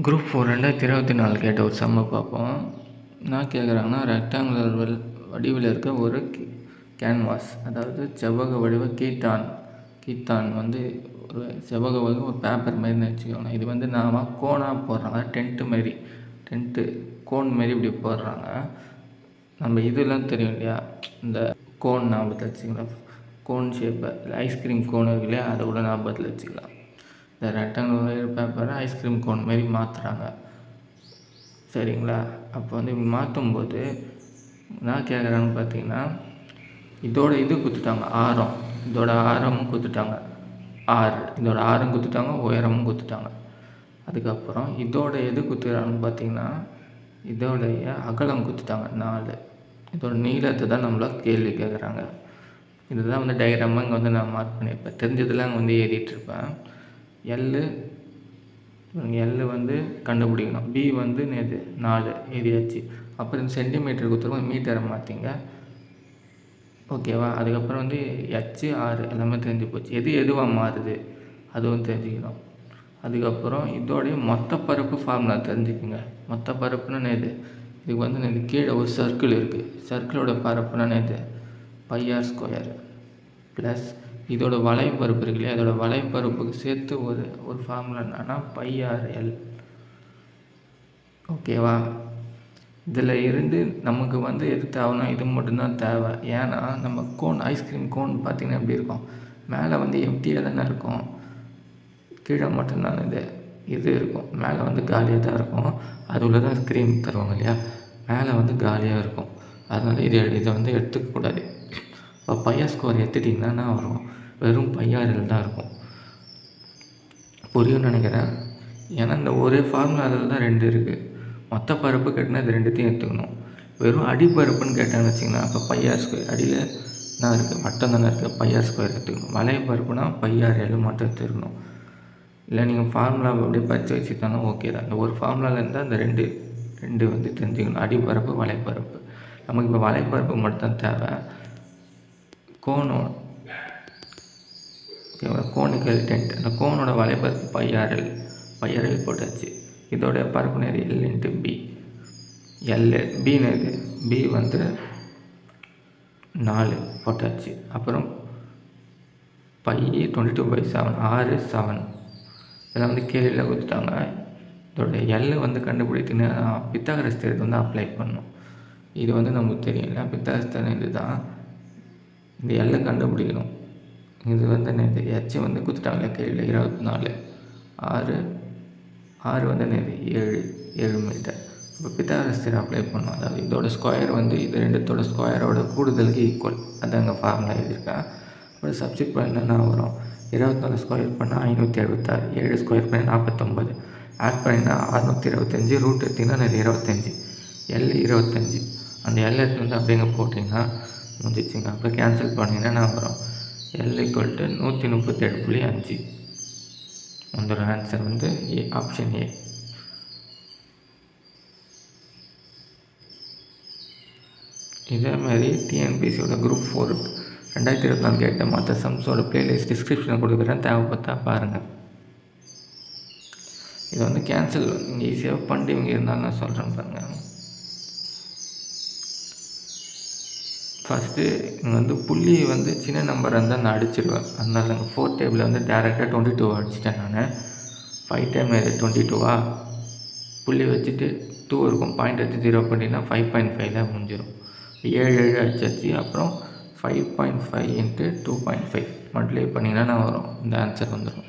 Group 4 2024 கேட்ட ஒரு சம்மை பார்ப்போம். என்ன கேட்குறாங்கன்னா, ரெக்டாங்குலர் வடிவில் இருக்க ஒரு கேன்வாஸ், அதாவது செவ்வக வடிவ கீட்டான் வந்து ஒரு செவ்வக வடிவ ஒரு பேப்பர் மாரின்னு வச்சுக்கோங்க. இது வந்து நாம் கோனாக போடுறாங்க, டென்ட்டு கோன் மாரி இப்படி போடுறாங்க. நம்ம இதெல்லாம் தெரியும் இல்லையா, இந்த கோன் ஞாபகத்தில் வச்சுக்கலாம். கோன் ஷேப்பை ஐஸ்கிரீம் கோன் இருக்கு இல்லையா, அதை கூட ஞாபகத்தில் வச்சுக்கலாம். இந்த ரெக்டாங்குலர் பேப்பரை ஐஸ்கிரீம் கோன் மாரி மாற்றுறாங்க, சரிங்களா? அப்போ வந்து இப்படி மாற்றும்போது என்ன கேட்குறாங்கன்னு பார்த்தீங்கன்னா, இதோட கொடுத்துட்டாங்க ஆரம், இதோட ஆரமும் கொடுத்துட்டாங்க இதோட ஆரம் கொடுத்துட்டாங்க, உயரமும் கொடுத்துட்டாங்க. அதுக்கப்புறம் இதோட கொடுத்துக்கிறாங்கன்னு பார்த்தீங்கன்னா, இதோடைய அகலம் கொடுத்துட்டாங்க 4. இதோட நீளத்தை தான் நம்மள கேள்வி கேட்குறாங்க. இதுதான் வந்து டயக்ராமாக இங்கே வந்து நான் மார்க் பண்ணியிருப்பேன். தெரிஞ்சதெல்லாம் அங்கே வந்து எழுதிட்டுருப்பேன். எல் வந்து கண்டுபிடிக்கணும். பி வந்து 4 எழுதியாச்சு. அப்புறம் சென்டிமீட்டர் கொடுத்துருவோம், மீட்டரை மாற்றிங்க, ஓகேவா? அதுக்கப்புறம் வந்து H 6 எல்லாமே தெரிஞ்சு போச்சு. எதுவாக மாறுது அதுவும் தெரிஞ்சுக்கணும். அதுக்கப்புறம் இதோடைய மொத்த பரப்பு ஃபார்முலா தெரிஞ்சுக்கோங்க. மொத்த பரப்புன்னு இதுக்கு வந்து கீழே ஒரு சர்க்கிள் இருக்குது. சர்க்கிளோட பரப்புன்னு πr² ப்ளஸ் இதோட வலைப்பரப்பு இருக்கு இல்லையா, அதோட வலைப்பரப்புக்கு சேர்த்து ஒரு ஃபார்முலா என்னன்னா πrl, ஓகேவா? இதில் இருந்து நமக்கு வந்து எது தேவைன்னா இது மட்டும்தான் தேவை. ஏன்னா நம்ம ஐஸ்கிரீம் கோன் பார்த்திங்கன்னா எப்படி இருக்கும், மேலே வந்து எம்டியாக தானே இருக்கும், கீழே மட்டும்தான் இது இருக்கும், மேலே வந்து காலியாக தான் இருக்கும். அதுக்குள்ளே தான் ஸ்க்ரீம் தருவாங்க இல்லையா, மேலே வந்து காலியாக இருக்கும். அதனால் இதை வந்து எடுத்துக்கக்கூடாது. இப்போ πr² எடுத்துட்டிங்கன்னா என்ன வரும், வெறும் πrl தான் இருக்கும். புரியும்னு நினைக்கிறேன். ஏன்னா இந்த ஒரே ஃபார்முலாவில் தான் 2 இருக்குது. மொத்த பரப்பு கேட்டால் இது 2த்தையும் எடுத்துக்கணும். வெறும் அடிப்பரப்புன்னு கேட்டாங்கன்னு வச்சிங்கன்னா, அப்போ πr², அடியில் என்ன இருக்குது, வட்டம் தானே இருக்குது, πr² எடுத்துக்கணும். வலைப்பரப்புனா πrl மட்டும் எடுத்துக்கணும். இல்லை நீங்கள் ஃபார்முலா அப்படியே படித்து வச்சுட்டாலும் ஓகே தான். இந்த ஒரு ஃபார்முலாவில் இருந்தால் அந்த ரெண்டு வந்து தெரிஞ்சுக்கணும், அடிப்பரப்பு வலைப்பரப்பு. நமக்கு இப்போ வலைப்பரப்பு மட்டும்தான் தேவை. கோனிக்கல் டென்ட், அந்த கோனோட வலைப்பரப்பு πrl போட்டாச்சு. இதோட பரப்பு நேர் L × B. B வந்து 4 போட்டாச்சு. அப்புறம் π 22/7 7 இதெல்லாம் வந்து கேள்வியில் கொடுத்துட்டாங்க. இதோட L வந்து கண்டுபிடித்துன்னு பித்தாகரஸ் தியரத்தை வந்து அப்ளை பண்ணணும். இது வந்து நமக்கு தெரியும் இல்லை, பித்தாகரஸ் தியரம் இது தான். இந்த L கண்டுபிடிக்கணும். இது வந்து H வந்து கொடுத்துட்டாங்களே கேள்வியில் 24, 6 வந்து 7 மீட்டர். இப்போ பித்தாகரஸ் தியரம் அப்ளை பண்ணணும். அதாவது இதோட ஸ்கொயர் வந்து இது ரெண்டுத்தோட ஸ்கொயரோட கூடுதலுக்கு ஈக்குவல், அது அங்கே ஃபார்முலா எழுதியிருக்கேன். அப்புறம் சப்ஸ்டிட் பண்ண என்ன வரும், 24 ஸ்கொயர் பண்ணால் 576, 7 ஸ்கொயர் பண்ணி 49, ஆட் பண்ணினா 625, ரூட் எடுத்திங்கன்னா 25, L 25. அந்த L வந்து அப்படிங்க போட்டிங்கன்னா முடிச்சுங்க. அப்புறம் கேன்சல் பண்ணிங்கன்னா என்ன வரும், L = 137.5 வந்துடும். ஆன்சர் வந்து ஆப்ஷன் A. இதேமாதிரி டிஎன்பிசியோட குரூப் 4 2024 கேட்ட மற்ற சம்ஸோட ப்ளேலிஸ்ட் டிஸ்கிரிப்ஷனில் கொடுக்குறேன், தேவைப்பட்டா பாருங்கள். இதை வந்து கேன்சல் நீங்கள் ஈஸியாக பண்ணிட்டு இவங்க இருந்தாலும் நான் சொல்கிறேன் பாருங்கள். ஃபஸ்ட்டு இங்கே வந்து புள்ளி வந்து சின்ன நம்பராக இருந்தால் நான் அடிச்சிடுவேன். அதனால் நாங்கள் 4 டேபிளில் வந்து டேரெக்டாக 22 அடிச்சிட்டேன். நான் 5 டைம் 22 புள்ளி வச்சுட்டு 2 இருக்கும், பாயிண்ட் வச்சு 0 பண்ணிங்கன்னா 5.5 முடிஞ்சிடும். 7 அடிச்சாச்சு. அப்புறம் 5.5 × 2.5 மல்டிப்ளை பண்ணிங்கன்னா வரும், இந்த ஆன்சர் வந்துடும்.